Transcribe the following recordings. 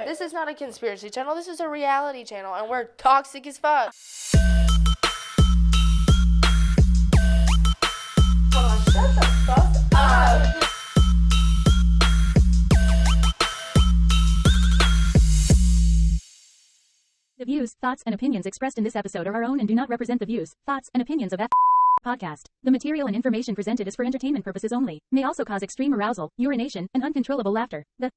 This is not a conspiracy channel. This is a reality channel, and we're toxic as fuck. Oh, shut the fuck up. The views, thoughts, and opinions expressed in this episode are our own and do not represent the views, thoughts, and opinions of podcast. The material and information presented is for entertainment purposes only. May also cause extreme arousal, urination, and uncontrollable laughter. The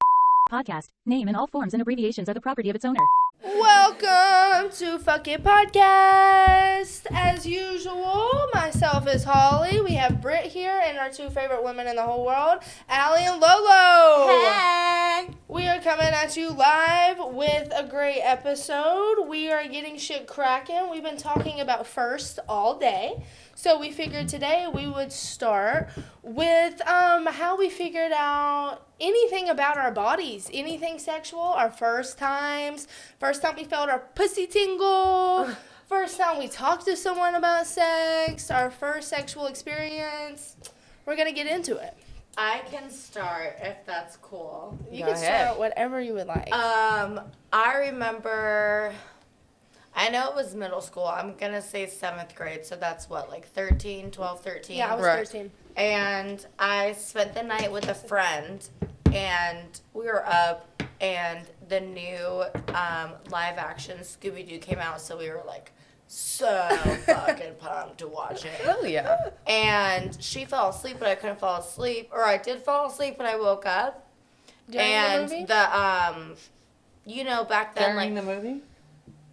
podcast name and all forms and abbreviations are the property of its owner. Welcome to Fuck It Podcast. As usual, myself is Holly. We have Britt here and our two favorite women in the whole world, Allie and Lolo. Hey! We are coming at you live with a great episode. We are getting shit cracking. We've been talking about first all day. So we figured today we would start with how we figured out anything about our bodies, anything sexual, our first times, first time we felt our pussy tingle, first time we talked to someone about sex, our first sexual experience. We're going to get into it. I can start if that's cool. You can start whatever you would like. I remember, I know it was middle school. I'm going to say 7th grade. So that's what, like 13, 12, 13? Yeah, I was 13. And I spent the night with a friend, and we were up, and the new live action Scooby-Doo came out, so we were like so fucking pumped to watch it. Oh, yeah. And she fell asleep, but I couldn't fall asleep. Or I did fall asleep when I woke up. During the movie? You know, back then, During like, the movie?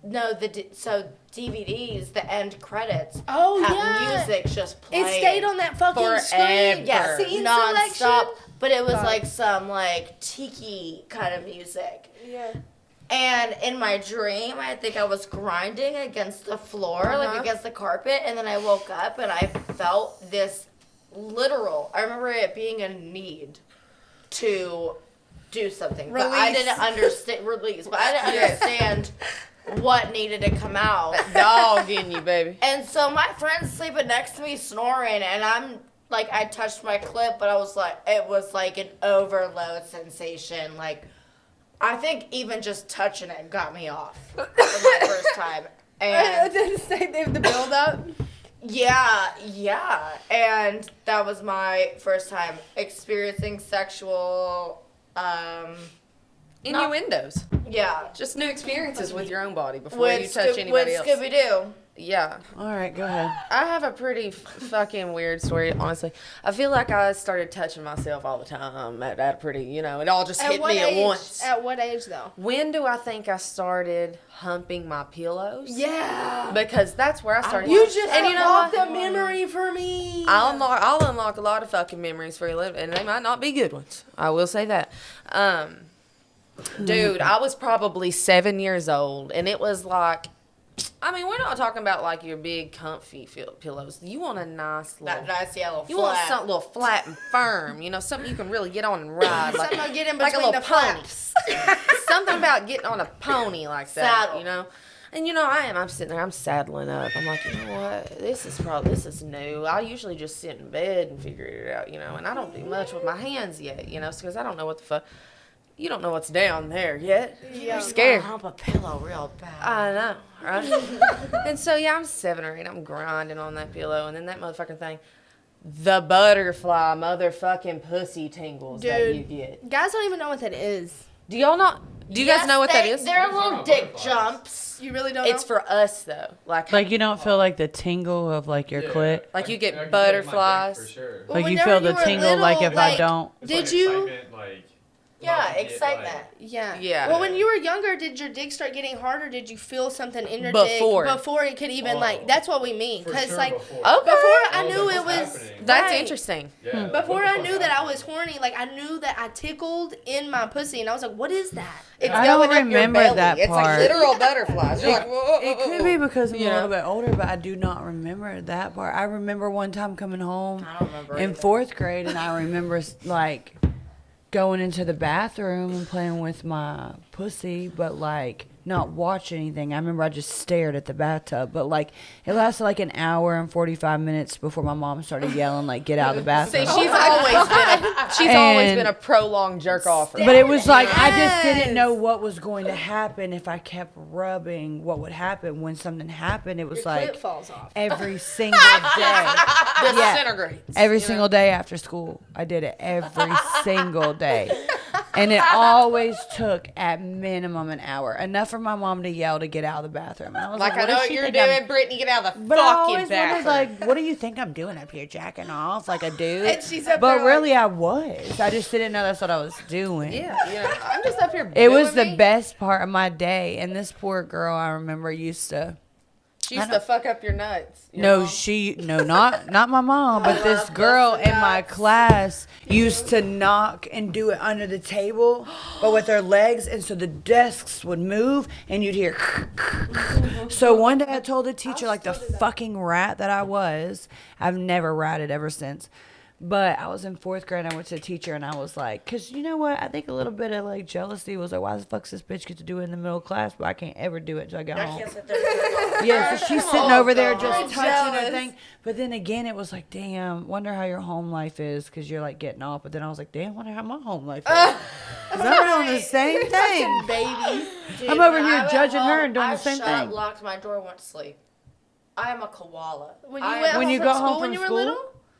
no, so DVDs, the end credits, Oh, have yeah. music just playing. It stayed on that fucking Forever. screen. Yeah, Scene non-stop. selection. But it was God. like some like tiki kind of music. Yeah. And in my dream, I think I was grinding against the floor, like against the carpet, and then I woke up and I felt this literal, I remember it being a need to do something. But I Release. didn't understand, but I didn't understand what needed to come out. Dog in you, baby. And so my friend's sleeping next to me snoring, and I'm like, I touched my clit, but it was like an overload sensation. Like, I think even just touching it got me off for my first time. And Did say they have the build up? yeah. And that was my first time experiencing sexual, Innuendos. yeah. Just new experiences with your own body before you touch anybody else. With Scooby-Doo. Yeah. All right, go ahead. I have a pretty fucking weird story, honestly. I feel like I started touching myself all the time at a pretty, it all just hit me at once. At what age, though? When do I think I started humping my pillows? Yeah. Because that's where I started. You just and you know unlocked what? the memory for me. I'll unlock a lot of fucking memories for you, and they might not be good ones. I will say that. Dude, I was probably 7 years old, and it was like, I mean, we're not talking about like your big comfy pillows. You want a nice little, That nice yellow flat. you want something little flat and firm, something you can really get on and ride. Like, Something I'll get in like a between little the pony. flaps. Something about getting on a pony like that, Saddle. And I'm sitting there, I'm saddling up. I'm like, you know what? This is new. I usually just sit in bed and figure it out, and I don't do much with my hands yet, because I don't know what the fuck. You don't know what's down there yet. Yeah. You're scared. Hump a pillow real bad. I know, right? And so, I'm 7 or 8. I'm grinding on that pillow. And then that motherfucking thing, the butterfly motherfucking pussy tingles that you get. Guys don't even know what that is. Do y'all not? Do you guys know what that is? They're little dick jumps. You really don't It's know? for us, though. Like Like, you don't feel like the tingle of, like, your clit? Like you get I can butterflies. get my dick for sure. Well, Like, you whenever feel the you were tingle, little, like, if I like, don't? It's Did like you? excitement, like, Yeah, love to get, excitement. like- Yeah. Yeah. Well, when you were younger, did your dick start getting harder? Did you feel something in your Before. dick before it could even, Oh. that's what we mean. For Because, sure like, before. Okay. before I I was knew like, it what's was... happening? That's right. interesting. Yeah, like, Before what the I fuck knew that I happened? was horny, like, I knew that I tickled in my pussy, and I was like, what is that? It's I don't going up your remember belly. that It's like part. literal butterflies. You're like, whoa, It could be because I'm You a know? little bit older, but I do not remember that part. I remember one time coming home I don't remember in either. 4th grade, and I remember, like, going into the bathroom and playing with my pussy, but, like, not watch anything. I remember I just stared at the bathtub, but, like, it lasted, like, an hour and 45 minutes before my mom started yelling, like, get out of the See, bathroom. she's always been She's always And- been a prolonged jerk offer. But it was like I just didn't know what was going to happen if I kept rubbing. What would happen when something happened? It was Your like clit falls off. every single day. Disintegrates. Every single day after school, I did it every single day, and it always took at minimum an hour, enough for my mom to yell to get out of the bathroom. And I was Like, I what know does what she you're think doing, I'm- Brittany. Get out of the But I fucking always bathroom. wondered, like, what do you think I'm doing up here, jacking off like a dude? And she's up But there really, I was. I just didn't know that's what I was doing. yeah, I'm just up here. It was the doing me. best part of my day, and this poor girl I remember used to. She used to fuck up your nuts. Not my mom, but this girl in my class used to knock and do it under the table, but with her legs, and so the desks would move, and you'd hear. So one day I told the teacher, like the fucking rat that I was, I've never ratted ever since. But I was in 4th grade, and I went to the teacher, and I was like, because you know what? I think a little bit of, like, jealousy was like, why the fuck's this bitch get to do it in the middle of class, but I can't ever do it until I get home. Yeah, so she's sitting over there just touching her thing. But then again, it was like, damn, wonder how your home life is, because you're, like, getting off. But then I was like, damn, wonder how my home life is. Because I'm doing the same thing. Baby. Dude, I'm over when I here went judging her home, and doing I the same shut, thing. locked my door, went to sleep. I am a koala. When you I went am- When you from got school home when from you were school, little?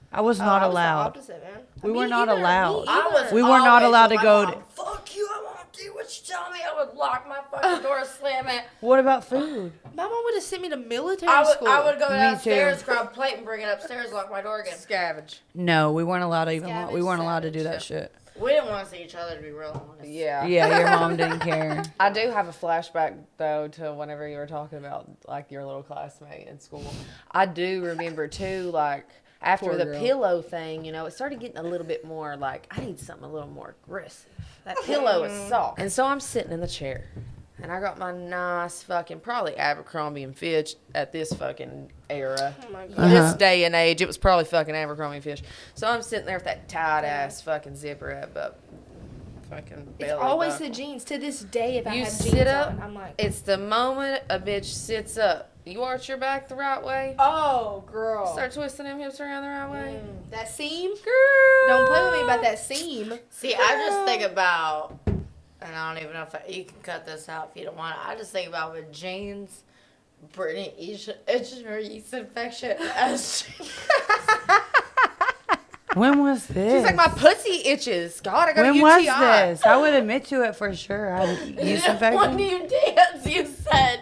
I was not I was the allowed. opposite, man. We were Me not either, allowed. me I was either. We were not always allowed to with my go mom, to- Fuck you! I won't do what you tell me. I would lock my fucking door, slam it. What about food? My mom would have sent me to military I school. would go Me downstairs, too. grab a plate, and bring it upstairs, lock my door again. Scavenge. No, we weren't allowed to even. Scavenge, We weren't allowed to do savage. that shit. We didn't want to see each other, to be real honest. Yeah. Yeah, your mom didn't care. I do have a flashback though to whenever you were talking about like your little classmate in school. I do remember too, like after Poor the girl. pillow thing, it started getting a little bit more like I need something a little more aggressive. That pillow is soft, and so I'm sitting in the chair, and I got my nice fucking probably Abercrombie and Fitch at this fucking era. Oh my God. This day and age, it was probably fucking Abercrombie and Fitch. So I'm sitting there with that tight ass fucking zipper up. Fucking It's belly always button. the jeans. To this day, if I You have sit jeans up. on, I'm like, It's the moment a bitch sits up. You arch your back the right way. oh, girl. Start twisting them hips around the right way. That seam? Girl. Don't play with me about that seam. See, I just think about, and I don't even know if you can cut this out if you don't want it. I just think about with jeans, Brittany itching her yeast infection. When was this? She's like, my pussy itches. God, I got When a UTI. was this? I would admit to it for sure. I had yeast When infection. you dance, you said.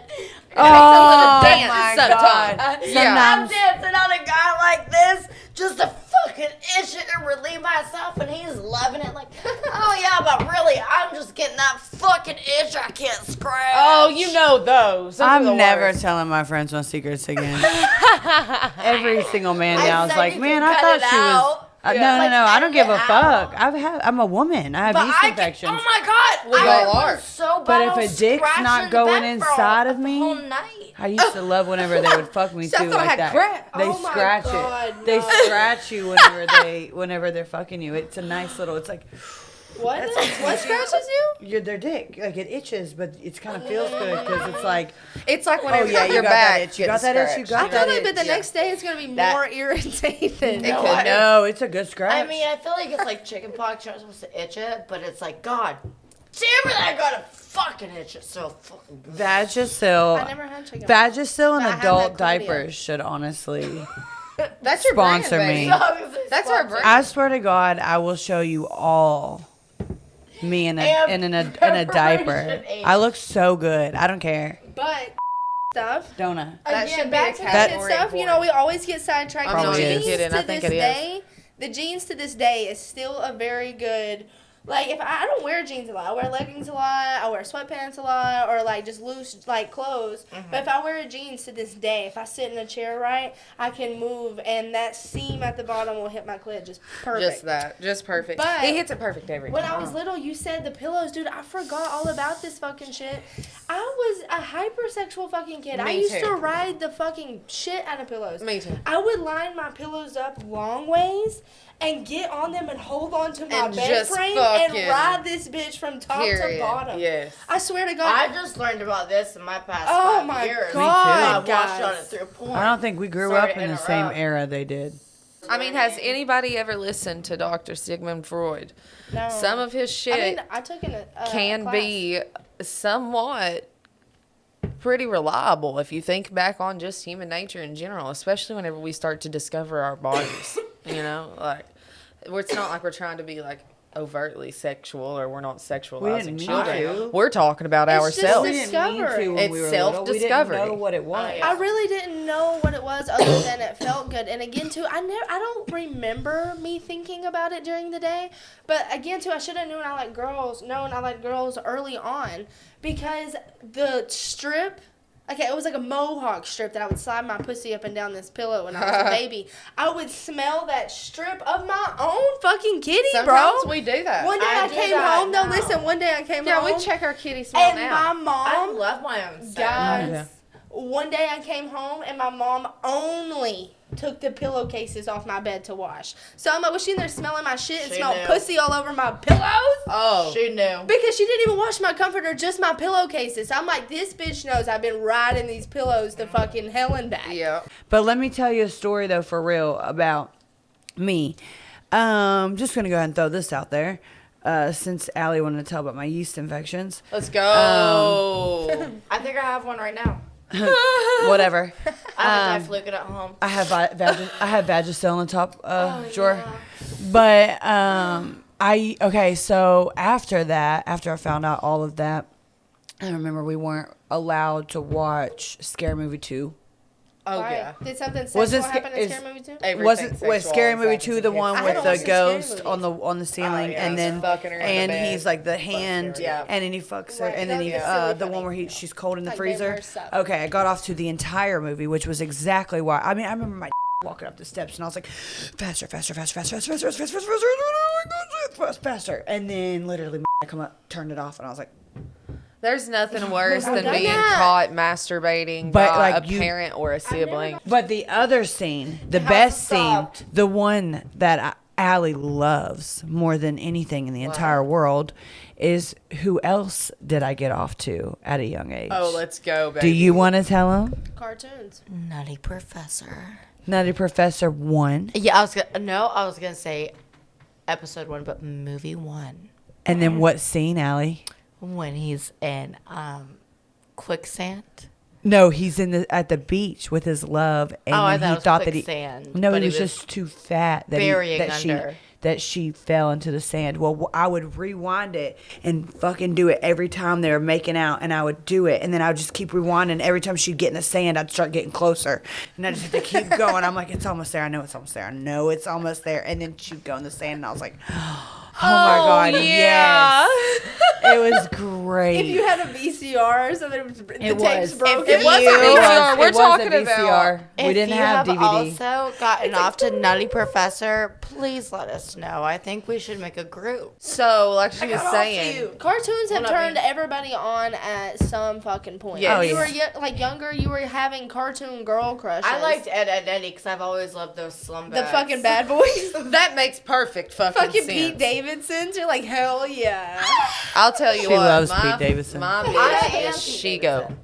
Oh dance my sometime. god! Yeah, I'm Sometimes dancing on a guy like this just to fucking itch it and relieve myself, and he's loving it. Like, oh yeah, but really, I'm just getting that fucking itch I can't scratch. Oh, you know those. Those are the I'm never worst. telling my friends my secrets again. Every single man I now is said like, you man, can I cut thought it she was. out. No, Like, I don't give a edit it fuck. out. I'm a woman. I have But yeast I infections. oh my god, We I all are. was so But bad. if I a was dick's scratching not the going back for inside of the me, whole night. I used to love whenever they would fuck me So I too thought I like had that. crack. They Oh my scratch God, it. They no. scratch you whenever they're fucking you. It's a nice little. It's like What? What scratches you? their dick. Like it itches, but it kind of feels good because it's like. It's like Oh whenever yeah, you your got back that itch. You got gets that itch. You scratched. got I that feel like, itch. but the next day it's gonna be That- more irritated. It could. No, it's a good scratch. I mean, I feel like it's like chicken pox. You're not supposed to itch it, but it's like, God damn it, I gotta fucking itch it so fucking good. Vagisil. I never had chicken. Vagisil and I have adult had chlamydia. diapers should honestly That's your sponsor brand, me. baby. That's our brand. I swear to God, I will show you all me in a diaper. I look so good. I don't care. But stuff. Don't I? That Again, should be back a to the kid category stuff. of You know, we always get sidetracked. I'm not The even jeans kidding. I to think this it is. day, the jeans to this day is still a very good. Like, if I don't wear jeans a lot, I wear leggings a lot, I wear sweatpants a lot, or like just loose like clothes. But if I wear jeans to this day, if I sit in a chair right, I can move, and that seam at the bottom will hit my clit just perfect. Just that. Just perfect. But He hits it perfect every When time. I was little, you said the pillows, dude. I forgot all about this fucking shit. I was a hypersexual fucking kid. I Me used too. to ride the fucking shit out of pillows. Me too. I would line my pillows up long ways and get on them and hold on to my And bed just frame and fucking ride this bitch from top to Period. bottom. Yes. I swear to I God. just learned about this in my past Oh 5 my years. God, I watched guys. on it through porn. I don't think we grew Sorry up to in the same interrupt. era they did. I mean, has anybody ever listened to Dr. Sigmund Freud? No. Some of his shit I mean, I took can class. be somewhat pretty reliable if you think back on just human nature in general, especially whenever we start to discover our bodies. You know, like, it's not like we're trying to be like overtly sexual or we're not sexualizing didn't mean children. to. We're talking about It's just ourselves. We didn't mean to Discovery. when It's we were little. We self-discovery. didn't know what it was. yeah. I really didn't know what it was other than it felt good. And again, too, I don't remember me thinking about it during the day. But again, too, I should have known I like girls early on because the strip. Okay, it was like a mohawk strip that I would slide my pussy up and down this pillow when I was a baby. I would smell that strip of my own fucking kitty, Sometimes bro. we do that. One day I do came that home. No, now. listen. One day I came Yeah, home. we check our kitty smell And now. my I mom, love my own scent. guys, one day I came home and my mom only took the pillowcases off my bed to wash. So I'm like, was she in there smelling my shit and She smelled knew. pussy all over my pillows? Oh. She knew. Because she didn't even wash my comforter, just my pillowcases. So I'm like, this bitch knows I've been riding these pillows to fucking hell and back. Yeah. But let me tell you a story though, for real, about me. Just gonna go ahead and throw this out there, since Allie wanted to tell about my yeast infections. Let's go. I think I have one right now. Whatever. I think I fluke it at home. I have I have Vagisil on the top drawer. But so after that, after I found out all of that, I remember we weren't allowed to watch Scary Movie 2. Oh, Why? yeah. Did something Was sexual it happen in is- Scary Movie 2? Everything's Was sexual Scary always Movie happens 2 in the kids' one I with haven't the watched the Scary ghost movies. on the ceiling, yeah, and just then fucking her in the and bed. he's like the hand, Yeah. and then he fucks her, Right, and then that's he silly the funny. one where she's cold in the Like freezer. vampire stuff. Okay, I got off to the entire movie, which was exactly why. I mean, I remember my walking up the steps, and I was like, faster, faster, faster, faster, faster, faster, faster, faster, faster, faster, and then literally I come up, turned it off, and I was like. There's nothing worse than done being that. caught masturbating But, by like, a you- parent or a sibling. But the other scene, the It best hasn't scene, stopped. the one that Allie loves more than anything in the entire world, is who else did I get off to at a young age? Oh, let's go, baby. Do you want to tell him? Cartoons. Nutty Professor. Nutty Professor 1. Yeah, I was gonna say episode 1, but movie 1. And then what scene, Allie? When he's in quicksand. No, he's at the beach with his love, and Oh, I then he thought thought it was that quicksand, no, but he he was was just too fat that burying she under. that she fell into the sand. Well, I would rewind it and fucking do it every time they were making out, and I would do it, and then I would just keep rewinding. Every time she'd get in the sand, I'd start getting closer, and I just had to keep going. I'm like, it's almost there. I know it's almost there. I know it's almost there. And then she'd go in the sand, and I was like, oh my god, yeah. yes, it was great. If you had a VCR, so that the tapes was. broken. It was a VCR. We're It was a talking VCR. about. We didn't have DVD. also gotten off to Nutty Professor, please let us know. I think we should make a group. So, like she was Got off to saying, you. Cartoons have Well, I turned mean- everybody on at some fucking point. Yeah. When Oh, you were yeah. younger, you were having cartoon girl crushes. I liked Ed, Ed, Eddie because I've always loved those slum the bags. fucking bad boys. that makes perfect fucking Fucking sense. Pete Davidsons. You're like, hell yeah. I'll tell you She what. loves my, Pete Davidson. My I bitch am is Pete She Davidson. Go.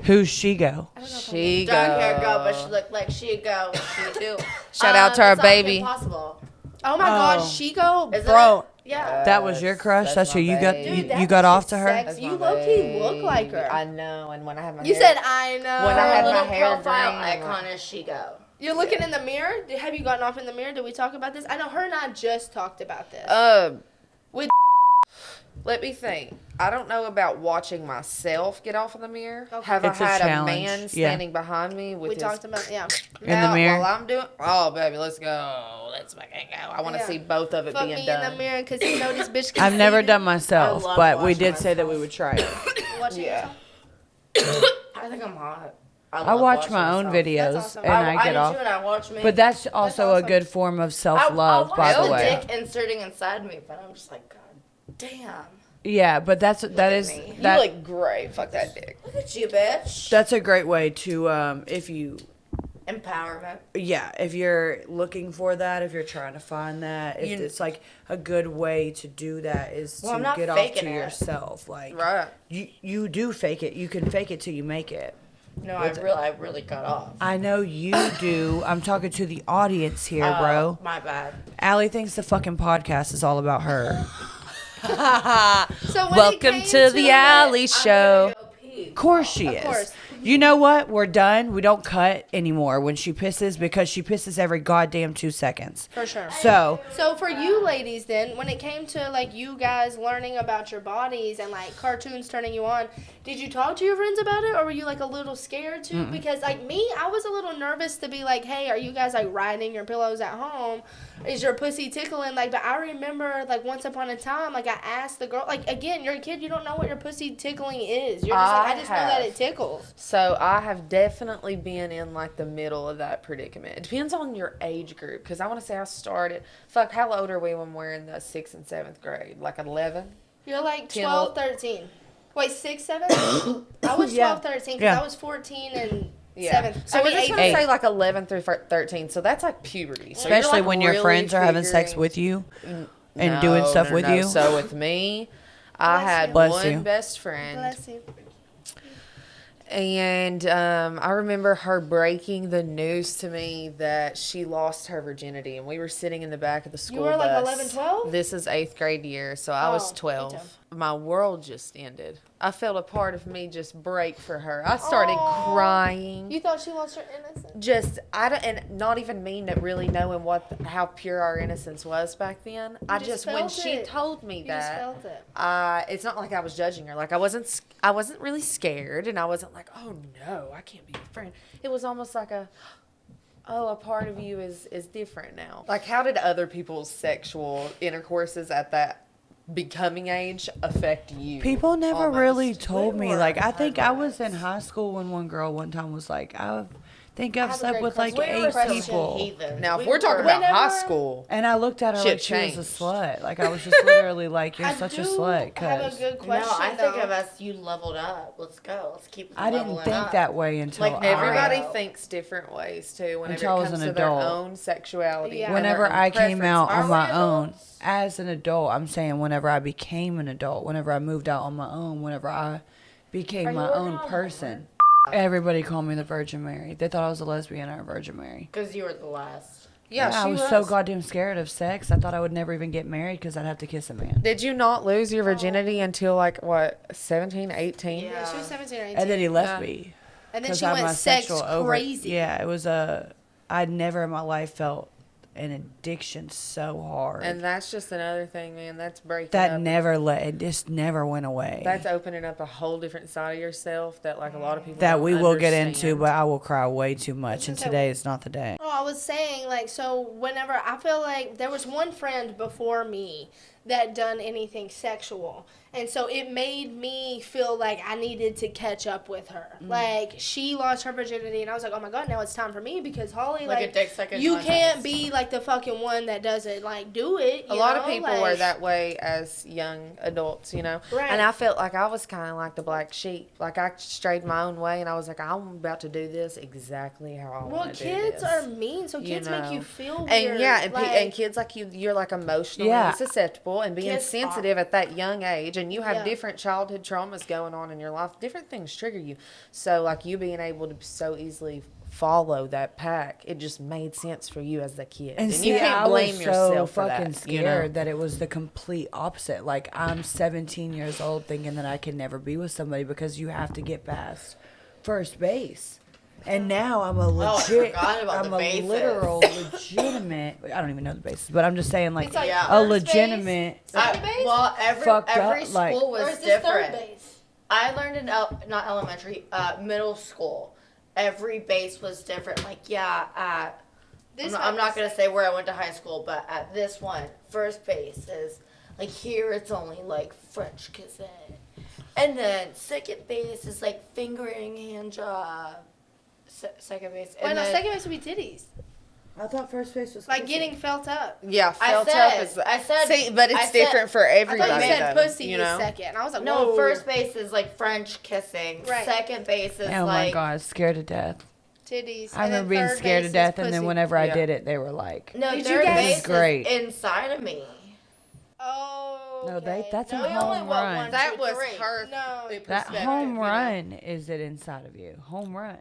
Who's she go? She Go. Dark hair girl, but she looked like she'd go. She do. Shout out to our it's like baby. Impossible. Oh my god, Oh. Shigo, Isn't bro. it? Yeah. That was your crush. That's who my you got. babe. Dude, You that got bitch off is to her. sexy. You low-key look like her. I know, and when I have my You hair, said, I know. When I had Her my little hair profile green, icon is She Go. You're looking in the mirror? Have you gotten off in the mirror? Did we talk about this? I know her and I just talked about this. With let me think. I don't know about watching myself get off in the mirror. Okay. Have It's a I had a challenge. man Yeah. standing behind me with we his talked about, yeah. In the out mirror? while I'm doing? Oh, baby, let's go. Let's fucking go. I want to Yeah. see both of it Fuck being me done. in the mirror because you know this bitch can I've never see done you. myself, I love but we watching did say that we myself. would try it. Watching Yeah. yourself? I think I'm hot. I love watch watching my own myself. videos That's awesome. and I I get do off. too, and I watch me. But that's also awesome. a good form of I self-love, watch by the the way. dick inserting inside me, but I'm just like, God damn. Yeah, but that is me. You that look great. Fuck that dick. Look at you, bitch. that's a great way to if you Empowerment. if you're looking for that, if you're trying to find that, if it's like a good way to do that is Well, I'm to not get off to faking it. yourself. Like Right. you do fake it. You can fake it till you make it. No, I really got off. I know you do. I'm talking to the audience here, bro. My bad. Allie thinks the fucking podcast is all about her. So when it Welcome came to the Alley Show. Of course she is. course. You know what? We're done. We don't cut anymore when she pisses because she pisses every goddamn 2 seconds. For sure. So, So for you ladies then, when it came to like you guys learning about your bodies and like cartoons turning you on, did you talk to your friends about it or were you like a little scared too? Because like me, I was a little nervous to be like, hey, are you guys like riding your pillows at home? Is your pussy tickling? Like, but I remember like once upon a time, like I asked the girl, like again, you're a kid, you don't know what your pussy tickling is. You're just like, I just know that it tickles. So I have definitely been in like the middle of that predicament. It depends on your age group, because I want to say I started. Fuck, how old are we when we're in the 6th and 7th grade? Like 11. You're like 10, 12, 13. Wait, 6, 7? I was 12, 13 because Yeah. I was 14 and Yeah. 7th. So I we're mean, just 8th. gonna say like 11 through 13. So that's like puberty. So especially you're, like, when your really friends are having sex figuring- with you and doing stuff with you. So with me, I Bless had you. Bless one you. best friend. Bless you. And I remember her breaking the news to me that she lost her virginity. And we were sitting in the back of the school were, like, bus. 11, 12? This is 8th grade year, so I Oh, was me 12. too. My world just ended. I felt a part of me just break for her. I started Aw. crying. You thought she lost her innocence? Just I don't, and not even mean to really knowing how pure our innocence was back then. I just just when felt she it. told me You just that, felt it. it's not like I was judging her. Like I wasn't really scared, and I wasn't like, oh no, I can't be your friend. It was almost like a part of you is different now. Like how did other people's sexual intercourses at that becoming age affect you? People never almost? really told me. were Like, I think I hard was in high school when one girl one time was like, I think I've have a slept great with like question. We were 8 Christian people. Heathens. Now, if We we're talking were- about high Whenever- school, And I looked at her Shit like she was a changed. slut. Like, I was just literally like, you're I such a do slut. have a 'Cause good question, No, I think though. of us. You leveled up. Let's go. Let's keep. I didn't leveling think up. that way until Like, everybody Right. thinks different ways too. Whenever Until I it was comes an to their adult. own sexuality, Yeah. and their Whenever own I came preference. out Are on we my own, adults? as an adult, I'm saying whenever I became an adult, whenever I moved out on my own, whenever I became Are you my working own on person, everybody called me the Virgin Mary. They thought I was a lesbian or a Virgin Mary. Because you were the last. Yeah, I she was so goddamn scared of sex. I thought I would never even get married because I'd have to kiss a man. Did you not lose your virginity until like what 17, 18? Yeah, she was 17 or 18. And then he left Yeah. me. And then 'Cause she I had went my sex sexual over- crazy. Yeah, it was I'd never in my life felt an addiction so hard. And that's just another thing, man. That's breaking that up. it just never went away. That's opening up a whole different side of yourself that like a lot of people that don't we will get into, understand. but I will cry way too much, and Is that- today is not the day. Oh, I was saying, like, so whenever I feel like there was one friend before me that done anything sexual. And so it made me feel like I needed to catch up with her. Like, she lost her virginity, and I was like, oh my God, now it's time for me because Holly, Like a like, dick sucking you contest. can't be like the fucking one that doesn't, like, do it. A you lot of know? people like, were that way as young adults, you know. Right. And I felt like I was kind of like the black sheep. Like I strayed my own way, and I was like, I'm about to do this exactly how I Well, want to do kids this. are mean, so You kids make know. you feel weird. And yeah, and, like, and kids like you're like emotionally Yeah. susceptible and being Kids sensitive at that young age, and you have Yeah. different childhood traumas going on in your life. Different things trigger you. So like you being able to so easily follow that pack, it just made sense for you as a kid, and see, you can't I blame was yourself so for fucking that. scared You know? that it was the complete opposite. Like, I'm 17 years old thinking that I can never be with somebody because you have to get past first base. And now I'm a I legit, forgot about I'm the a bases. literal, legitimate. I don't even know the basis, but I'm just saying, like, It's like Yeah. a first legitimate. base, second base? Well, Fucked every up, school like- was or is this different. third base? I learned in not elementary, middle school. Every base was different. Like, yeah, I'm not gonna say where I went to high school, but at this one, first base is like here. It's only like French kissing, and then second base is like fingering, hand job. Second base. Why And no, then, second base would be titties. I thought first base was Like getting felt up. Yeah, I felt said- up is. I said- See, but it's I said- different for I everybody. thought you said though, pussy you is know? second. And I was like, no, whoa. first base is like French kissing. Right. Second base is Oh like my God, scared to death. Titties. I And then remember being third scared base to is death, and then pussy. whenever I Yeah. did it, they were like, no. Did you Third guys- base This is great. is inside of me. Oh. No, Okay. that's a No, We only home went run. one, That two, was three. her No. That perspective, home you know? run is it inside of you. Home run.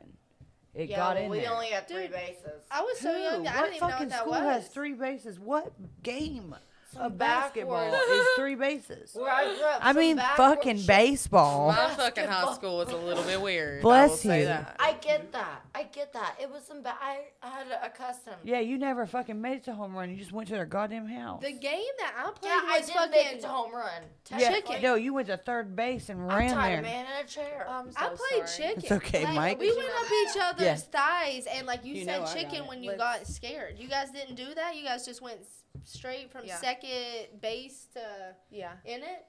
It Yeah, got well, in we there. only had 3 Dude, bases. I was so young that I What didn't even know fucking what that school was. has 3 bases? What game Some of basketball backwards- is 3 bases? Where I grew up, I some mean, backwards fucking shit. baseball. My fucking high Basketball. school was a little bit weird. Bless I will say you. that. I get that. It was some I had a custom. Yeah, you never fucking made it to home run. You just went to their goddamn house. The game that I played Yeah, I was did fucking. make it to home run. Yeah, Technically. no, you went to third base and I ran tied there. a man in a chair. I'm so I played sorry. chicken. It's okay, Like, Mike. We went up each other's Yeah. thighs, and like you, You said know I got chicken it. when you got scared. You guys didn't do that. You guys just went straight from Yeah. second base to Yeah. in it.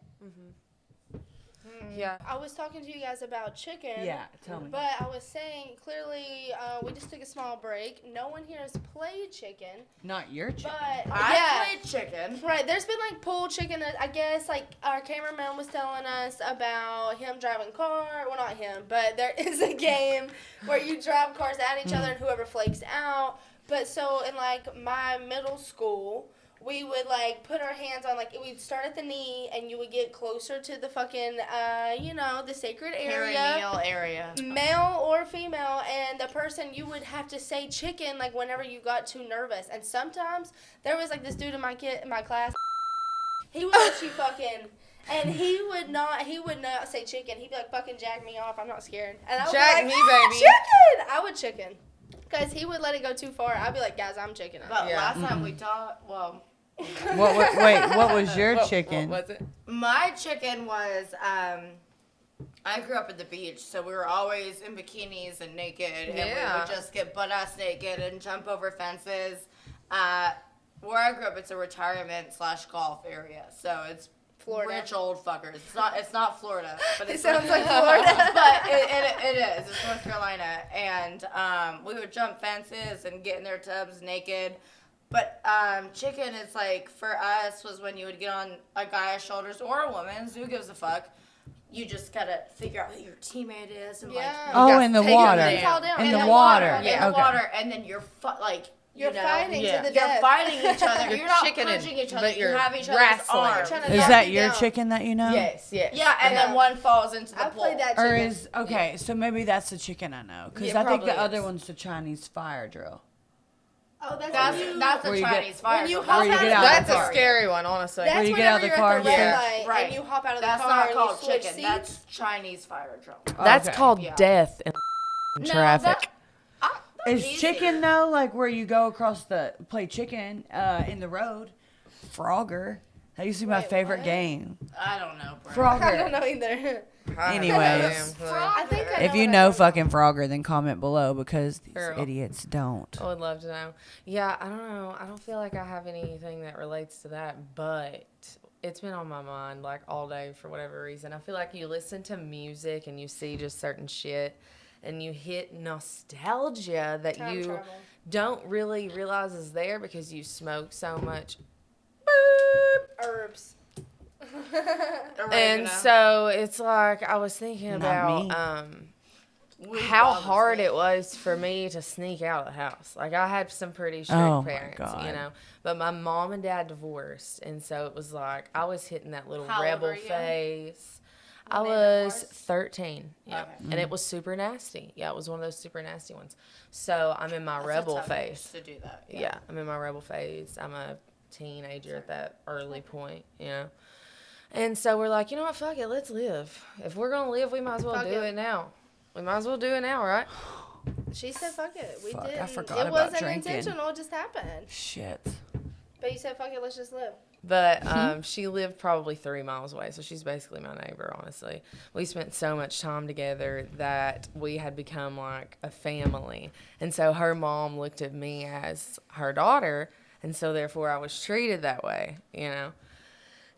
Yeah. I was talking to you guys about chicken. Yeah, tell me. But I was saying clearly, we just took a small break. No one here has played chicken, Not your chicken. but I played chicken. Right, there's been like pulled chicken. I guess like our cameraman was telling us about him driving car. Well, not him, but there is a game where you drive cars at each other and whoever flakes out. But so in like my middle school, we would like put our hands on like we'd start at the knee and you would get closer to the fucking the sacred area. Perineal area. Male or female, and the person you would have to say chicken like whenever you got too nervous. And sometimes there was like this dude in my class. He would let you fucking, and he would not say chicken. He'd be like fucking jack me off. I'm not scared. And I would Jack be like, me, baby. chicken. I would chicken, cause he would let it go too far. I'd be like, guys, I'm chicken. But Yeah. last time we taught, well, What was your chicken? What was it? my chicken was, I grew up at the beach, so we were always in bikinis and naked, and we Yeah. would just get butt-ass naked and jump over fences. Where I grew up, it's a retirement/golf area, so it's Florida. rich old fuckers. It's not Florida, but It it's sounds like Florida. but it is. It's North Carolina, and we would jump fences and get in their tubs naked. But chicken, it's like for us was when you would get on a guy's shoulders or a woman's. Who gives a fuck? You just gotta figure out who your teammate is and Yeah. like. Oh, in the Take 'em water. down. Fall down. In In the the water. water. In Yeah. the Okay. water, and then you're You're fighting Yeah. to the You're death. fighting each other. You're not chickening, punching each other. but You you're have each other's wrestling. arms. Trying to Is knock that you your down. chicken that you know? Yes. Yeah, and Yeah. then one falls into the I pool. played that Or chicken. is okay? So maybe that's the chicken I know, because It I think the probably other is. one's the Chinese fire drill. Oh, that's That's when you, that's Where a you get- Chinese fire. when you drill. hop Where you out get of out the of That's the a car. scary one, honestly. That's Where you get whenever out of the you're car at and the red shit. light Right. and you hop out of the That's car not and called you switch chicken. seats. That's Chinese fire drill. That's Okay. called Yeah. death in No, traffic. Is easy. chicken though like where you go across the play chicken in the road? Frogger. That used to be my Wait, favorite what? game. I don't know, bro. Frogger. I don't know either. Anyways. I think I If know you what know I'm talking fucking Frogger, then comment below because these Girl. idiots don't. I would love to know. Yeah, I don't know. I don't feel like I have anything that relates to that, but it's been on my mind like all day for whatever reason. I feel like you listen to music and you see just certain shit and you hit nostalgia that Time you travel. don't really realize is there because you smoke so much. Herbs. And so it's like I was thinking Not me. about how hard it was for me to sneak out of the house. Like I had some pretty strict Oh, my parents, God. you know. But my mom and dad divorced, and so it was like I was hitting that little How old rebel were you? phase. I When they was divorced? 13. Yeah. Okay. And it was super nasty. Yeah, it was one of those super nasty ones. So I'm in my That's a rebel tough age phase. to do that. Yeah, I'm in my rebel phase. I'm a teenager at that early point, you know. And so we're like, you know what, fuck it, let's live. If we're gonna live, we might as well Fuck do it. it now. We might as well do it now, right? She said, "Fuck it, we Fuck, I didn't. forgot It about wasn't drinking. intentional. It just happened." Shit. But you said, "Fuck it, let's just live." But she lived probably 3 miles away, so she's basically my neighbor, honestly. We spent so much time together that we had become like a family. And so her mom looked at me as her daughter, and so therefore I was treated that way, you know.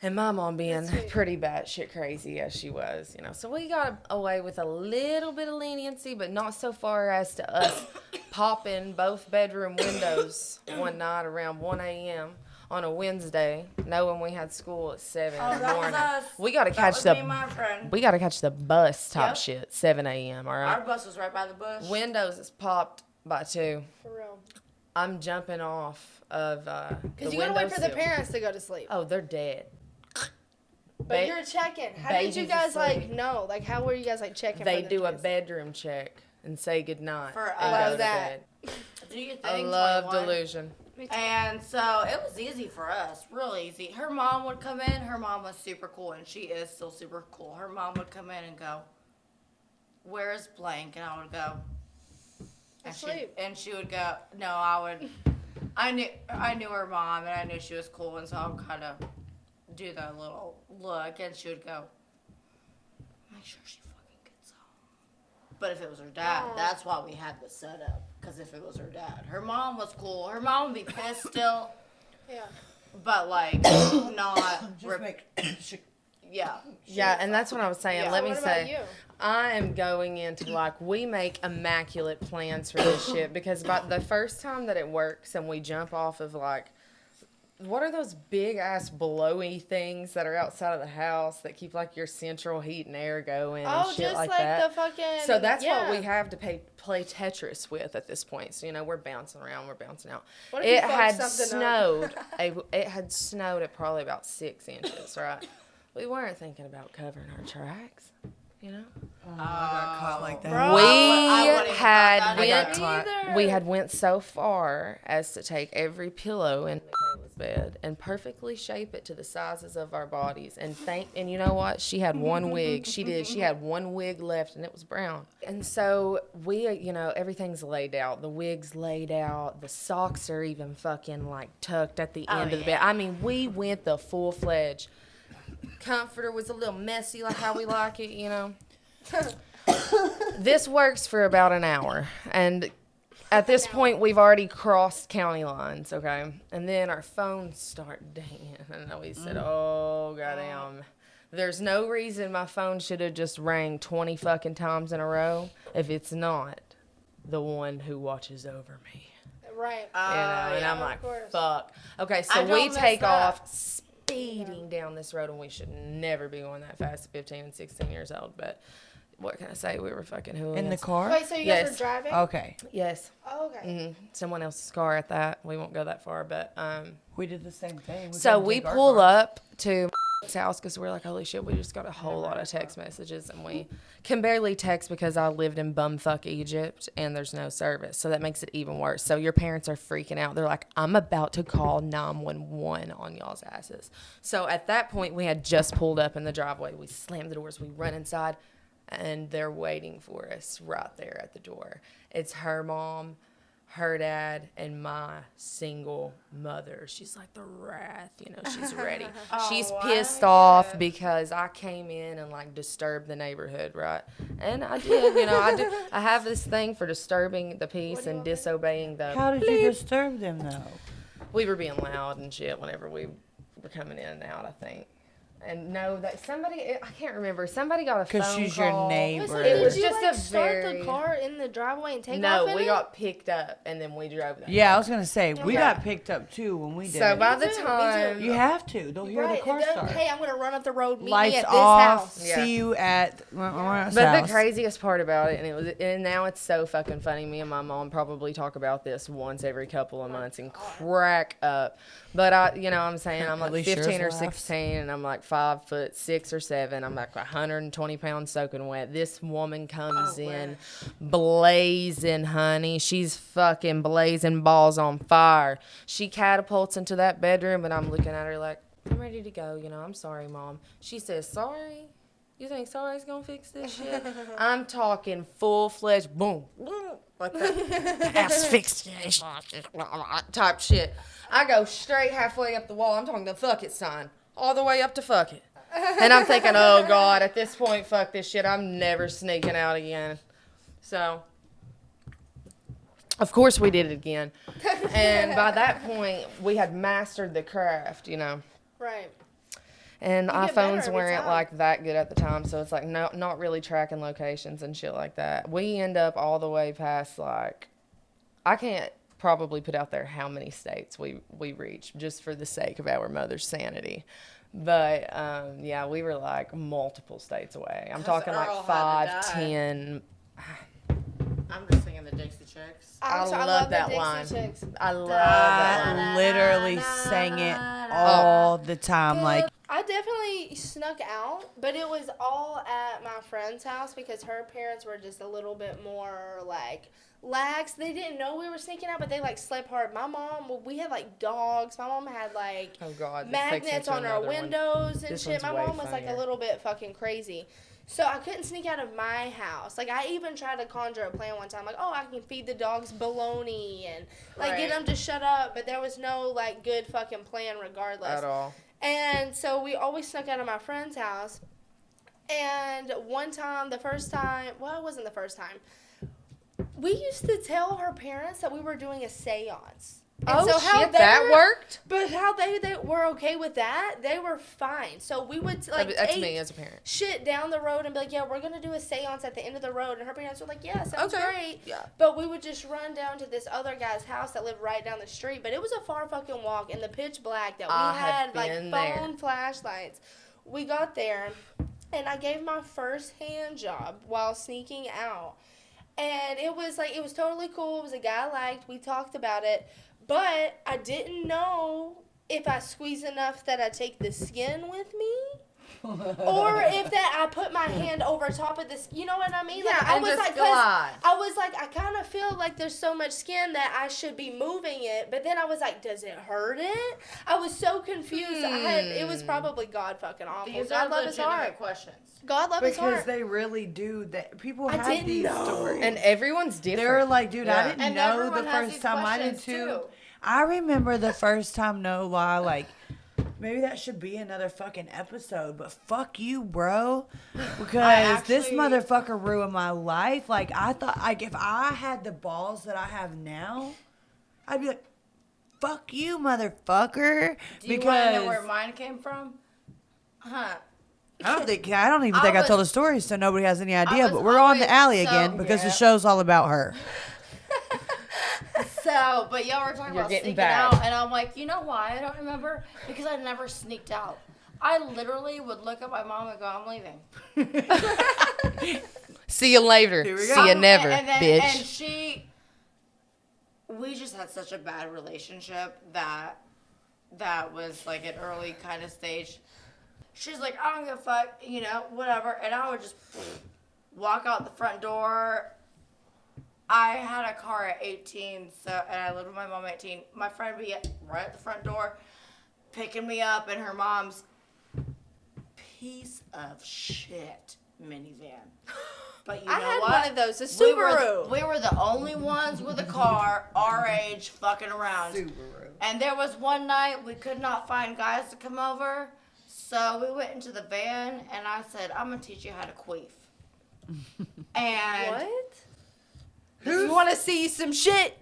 And my mom being pretty batshit crazy as she was, you know. So we got away with a little bit of leniency, but not so far as to us popping both bedroom windows one night around 1 a.m. on a Wednesday, knowing we had school at 7 in the that was morning. us. We got to That catch was the me and my friend. we got to catch the bus type Yep. shit 7 a.m. All Our right. bus was right by the bush. Windows is popped by 2. For real. I'm jumping off of Because you gotta wait for the windowsill. parents to go to sleep. Oh, they're dead. But you're checking. How did you guys asleep. know? How were you guys checking? They for do a kids? bedroom check and say goodnight. For and us. go to that. bed. Do you think? I love 21? delusion. And so it was easy for us, real easy. Her mom would come in. Her mom was super cool, and she is still super cool. Her mom would come in and go, "Where's blank?" And I would go, Asleep. and she would go, "No, I would." I knew her mom, and I knew she was cool, and so I would kind of do the little look, and she would go, "Make sure she fucking gets home." But if it was her dad, that's why we had the setup. Because if it was her dad, her mom was cool. Her mom would be pissed still. Yeah. But not. Yeah. Yeah, and that's what I was saying. Yeah. Let So me what about say, you? I am going into we make immaculate plans for this shit because by the first time that it works and we jump off of what are those big ass blowy things that are outside of the house that keep your central heat and air going and shit just like like that? the fucking. So that's yeah. what we have to play Tetris with at this point. So we're bouncing around, we're bouncing out. What if you It fuck had something snowed. It had snowed at probably about 6 inches, right? We weren't thinking about covering our tracks, I got caught like that. Bro, We I wouldn't had have thought I that got either. caught. we had went so far as to take every pillow in Michaela's bed and perfectly shape it to the sizes of our bodies. And you know what? She had one wig. She did. She had one wig left, and it was brown. And so we, everything's laid out. The wig's laid out. The socks are even fucking tucked at the end of the bed. I mean, we went the full-fledged. Comforter was a little messy, like how we like it, This works for about an hour, and at this point we've already crossed county lines, okay? And then our phones start dinging, and we said, "Oh goddamn!" There's no reason my phone should have just rang 20 fucking times in a row if it's not the one who watches over me. Right. And I'm of like, course. fuck. Okay, I so don't we mess take up. off speeding down this road, and we should never be going that fast at 15 and 16 years old. But what can I say? We were fucking hooligans. In the car? Wait, so you guys Yes. were driving? Okay. Yes. Oh, okay. Someone else's car at that. We won't go that far, but We did the same thing. so we pull up to house because we're like, holy shit, we just got a whole lot of text messages, and we can barely text because I lived in bumfuck Egypt and there's no service, so that makes it even worse. So your parents are freaking out. They're like, I'm about to call 911 on y'all's asses. So at that point, we had just pulled up in the driveway. We slammed the doors, we run inside, and they're waiting for us right there at the door. It's her mom, her dad, and my single mother. She's like the wrath, she's ready. She's pissed off because I came in and disturbed the neighborhood, right? And I did, I have this thing for disturbing the peace and disobeying the. How did you disturb them, though? We were being loud and shit whenever we were coming in and out, I think. And no, that somebody, I can't remember. Somebody got a phone call. Because she's your neighbor. Wait, so It was did you just a start very- the car in the driveway and take off No, in we it? got picked up and then we drove there. Yeah, I was gonna say we Yeah. got picked up too when we did. So it. by the Me too, me time You have to. They'll hear Right. the car and then, start. hey, I'm going to run up the road. Meet Lights me at this off. house. Yeah. See you at. But the craziest part about it, and now it's so fucking funny. Me and my mom probably talk about this once every couple of months and crack up. But I'm saying I'm At like least yours 15 or laughs. 16, and I'm like 5'6" or 7. I'm like 120 pounds soaking wet. This woman comes in blazing, honey. She's fucking blazing, balls on fire. She catapults into that bedroom, and I'm looking at her like, I'm ready to go. I'm sorry, Mom. She says, sorry? You think sorry's gonna fix this shit? I'm talking full-fledged boom, boom, like that asphyxiation type shit. I go straight halfway up the wall. I'm talking the fuck it sign, all the way up to fuck it. And I'm thinking, oh God, at this point, fuck this shit. I'm never sneaking out again. So, of course we did it again. And by that point, we had mastered the craft, Right. And You our get better phones every weren't time. like that good at the time, so it's like not really tracking locations and shit like that. We end up all the way past I can't probably put out there how many states we reached just for the sake of our mother's sanity. But yeah, we were multiple states away. I'm talking Earl had to 5, die. 10. I'm just singing the Dixie Chicks. I love love the that Dixie line. Chicks. I love that line. I literally sang it all the time. I definitely snuck out, but it was all at my friend's house because her parents were just a little bit more like lax. They didn't know we were sneaking out, but they like slept hard. My mom, we had like dogs. My mom had like Oh God, magnets on our windows and This shit. one's My way mom was like a funnier. little bit fucking crazy. So I couldn't sneak out of my house. Like I even tried to conjure a plan one time, like, oh, I can feed the dogs bologna and like get Right. them to shut up. But there was no like good fucking plan regardless. At all. And so we always snuck out of my friend's house. And one time, the first time, well, it wasn't the first time. We used to tell her parents that we were doing a seance. And Oh so how shit, they that were- worked? But how they were okay with that, they were fine. So we would like That's take me as a parent. shit down the road and be like, yeah, we're going to do a seance at the end of the road. And her parents were like, yeah, sounds Okay. great. Yeah. But we would just run down to this other guy's house that lived right down the street. But it was a far fucking walk in the pitch black that we I have had like been phone there. flashlights. We got there and I gave my first hand job while sneaking out. And it was totally cool. It was a guy I liked. We talked about it. But I didn't know if I squeeze enough that I take the skin with me. Or if that I put my hand over top of this, you know what I mean? Yeah, like, I and was just like, glide. I kind of feel like there's so much skin that I should be moving it, but then I was like, does it hurt it? I was so confused. It was probably God fucking awful. These God are love his heart. legitimate questions. God love his Because heart. they really do that. People I have didn't these know. stories. And everyone's different. They're like, dude, Yeah. I didn't And know everyone the has first these time I did questions, too. too. I remember the first time, no lie, like, maybe that should be another fucking episode, but fuck you, bro. Because this actually- motherfucker ruined my life. Like, I thought, like, if I had the balls that I have now, I'd be like, fuck you, motherfucker. Do you want to know where mine came from? Huh. I don't even think I told the story, so nobody has any idea. was But we're on the always alley so- again because the yeah. show's all about her. So, but y'all were talking You're about getting sneaking bad. out, and I'm like, you know why I don't remember? Because I never sneaked out. I literally would look at my mom and go, I'm leaving. See you later. Here we go. See you never, and bitch. We just had such a bad relationship that was like an early kind of stage. She's like, I don't give a fuck, you know, whatever. And I would just walk out the front door. I had a car at 18, and I lived with my mom at 18. My friend would be right at the front door, picking me up in her mom's piece of shit minivan. But you I know had what? one of those, a We were, Subaru. we were the only ones with a car our age fucking around. Subaru. And there was one night we could not find guys to come over. So we went into the van and I said, I'm going to teach you how to queef. And What? You want to see some shit?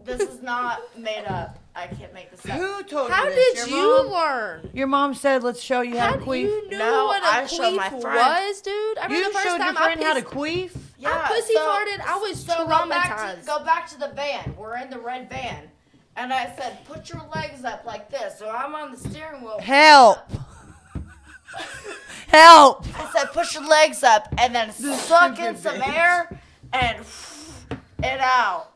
this is not made up. I can't make this up. Who told How you this? did Your you mom? learn? Your mom said, let's show you how to How queef. you knew No, what a I showed my queef friend. was, dude? I remember You the first showed your time friend how to pissed- queef? I pussy farted. I was traumatized. Go back to the van. We're in the red van. And I said, put your legs up like this. So I'm on the steering wheel. Help! Help! I said, put your legs up and then suck in some air and it out.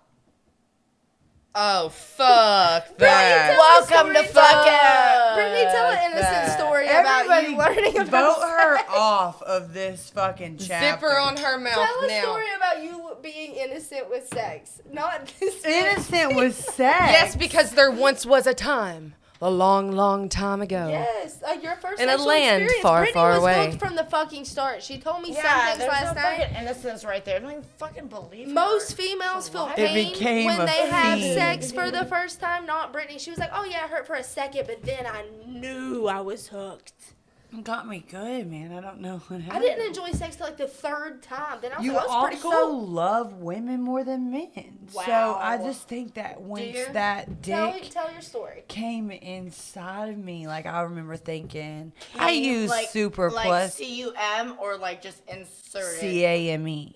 Oh, fuck Brittany, that. tell Welcome a to story. fucking- Brittany, tell an innocent that. story about you learning vote about her sex. off of this fucking chapter. Zipper on her mouth Tell a now. story about you being innocent with sex. Not this. Innocent with sex. Yes, because there once was a time. A long, long time ago. Yes, your first In a sexual land experience. far, Brittany far was away. hooked from the fucking start. She told me some Yeah, things there's last no night. fucking innocence right there. I don't even fucking believe Most her. females feel It pain became when a they have fiend. sex for the first time. Not Brittany. She was like, "Oh yeah, it hurt for a second, but then I knew I was hooked." It got me good, man. I don't know what happened. I didn't enjoy sex till like the third time. Then I was You like, "That was pretty also cool." love women more than men. So Wow. I just think that once you? that dick Tell your story. came inside of me, like I remember thinking, I use Super like Plus CUM or like just inserted. CAME.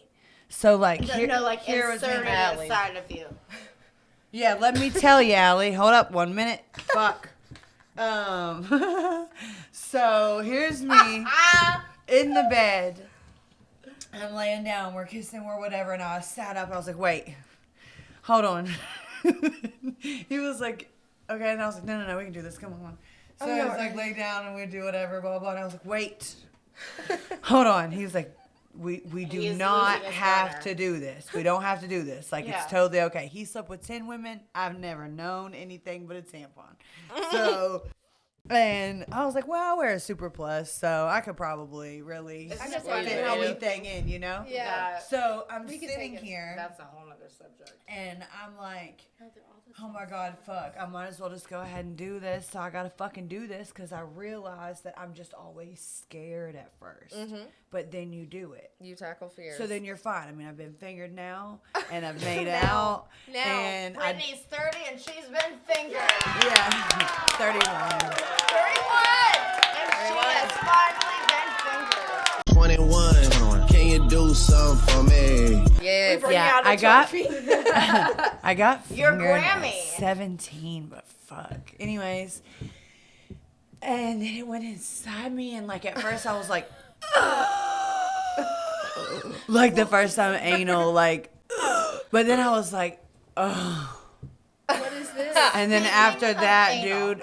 So like here, No, like here was inserted me, Allie. inside of you. Yeah, let me tell you, Allie. Hold up 1 minute. Fuck. So here's me in the bed. I'm laying down. We're kissing. We're whatever. And I sat up. And I was like, wait, hold on. He was like, okay. And I was like, no, we can do this. Come on. So I was like, lay down and we do whatever, blah, blah. And I was like, wait. Hold on. He was like, we do not have to do this. We don't have to do this. Like, it's totally okay. He slept with 10 women. I've never known anything but a tampon. So, and I was like, well, I wear a Super Plus, so I could probably really fit anything in, you know? Yeah. So I'm sitting here. That's a whole other subject. And I'm like, oh my God, fuck. I might as well just go ahead and do this. So I got to fucking do this because I realized that I'm just always scared at first. Mm-hmm. But then you do it. You tackle fears. So then you're fine. I mean, I've been fingered now and I've made out. And Brittany's 30 and she's been fingered. Yeah, 31. 31! And she has finally been fingered. 21. Can you do something for me? Yes. Yeah, I got Your fingered Grammy. at 17, but fuck. Anyways, and then it went inside me, and like at first I was like, like the first time anal, like, but then I was like, oh. What is this? And then after that, dude,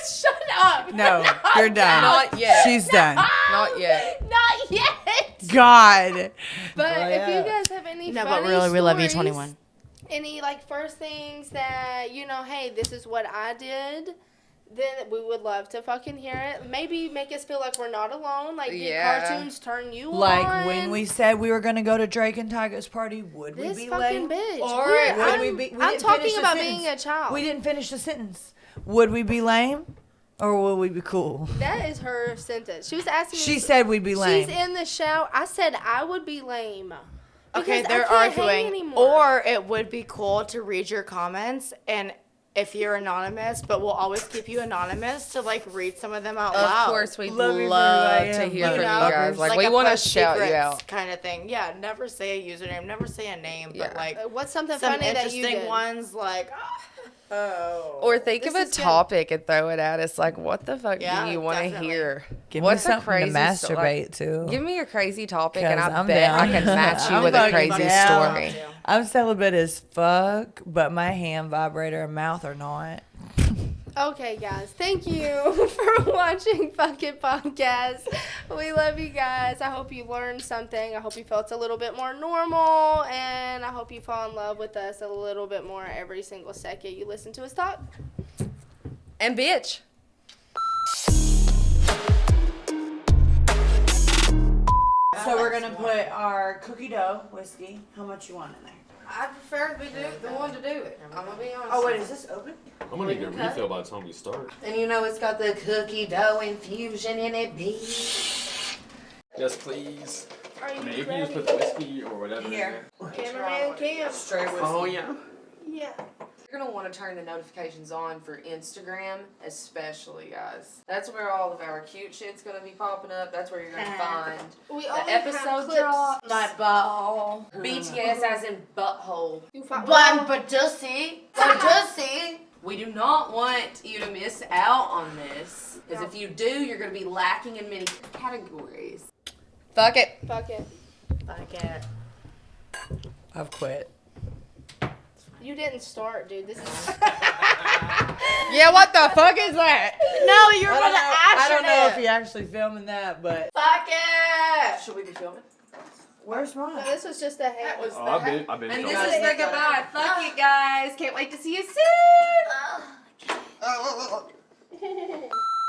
Shut up. no, you're done. Not yet. She's done. Not yet. Not yet. God. But Oh, if yeah. you guys have any No, funny but really, we love you, stories, 21. Any like first things that, you know, hey, this is what I did, then we would love to fucking hear it. Maybe make us feel like we're not alone. Like, did cartoons turn you on? Like when we said we were gonna go to Drake and Tyga's party, would This we be fucking late? bitch. Or We're- would I'm, we be? I'm didn't talking finish the about sentence. being a child. We didn't finish the sentence. Would we be lame, or would we be cool? That is her sentence. She was asking me. She said we'd be lame. She's in the shower. I said I would be lame. Okay, Because they're I can't hang arguing. anymore. Or it would be cool to read your comments and if you're anonymous, but we'll always keep you anonymous to like read some of them out loud. Of course, we'd Love you love for who I to am, hear from you motherfuckers. guys. Like we a want to post shout you secrets out. kind of thing. Yeah, never say a username, never say a name, but Yeah. like What's something some funny that you interesting did? ones like oh. Or think of This a is good. topic and throw it at us. Like, what the fuck Yeah, do you want to definitely. hear? Give What's me a something crazy to masturbate to. Give me your crazy topic, and 'Cause I I'm bet I down. can match you I'm with a fucking crazy down. story. I'm celibate as fuck, but my hand vibrator and mouth are not. Okay, guys. Thank you for watching Fucking Podcast. We love you guys. I hope you learned something. I hope you felt a little bit more normal. And I hope you fall in love with us a little bit more every single second you listen to us talk. And bitch. So we're gonna put our cookie dough whiskey. How much you want in there? I prefer to be the one to do it. I'm gonna be honest. Oh wait, is this open? I'm gonna get a refill by the time we start. And you know it's got the cookie dough infusion in it, B. Yes, please. Are you I mean, you can ready? just put the whiskey or whatever. Here. Cameraman Cam. Straight whiskey. Oh yeah. Yeah. You're gonna want to turn the notifications on for Instagram, especially, guys. That's where all of our cute shit's gonna be popping up. That's where you're gonna find We the only have episode clips. drops. My ball. BTS as in butthole. You find Bambadussy. Bambadussy. We do not want you to miss out on this, because if you do, you're gonna be lacking in many categories. Fuck it. Fuck it. Fuck it. I've quit. You didn't start, dude. This is. Yeah, what the fuck is that? No, you're gonna action I don't know if it. you're actually filming that, but Fuck it. Should we be filming? where's No, mine? this was just a hang. Oh, I've been And filming. this is the goodbye. Fuck it, guys. Can't wait to see you soon.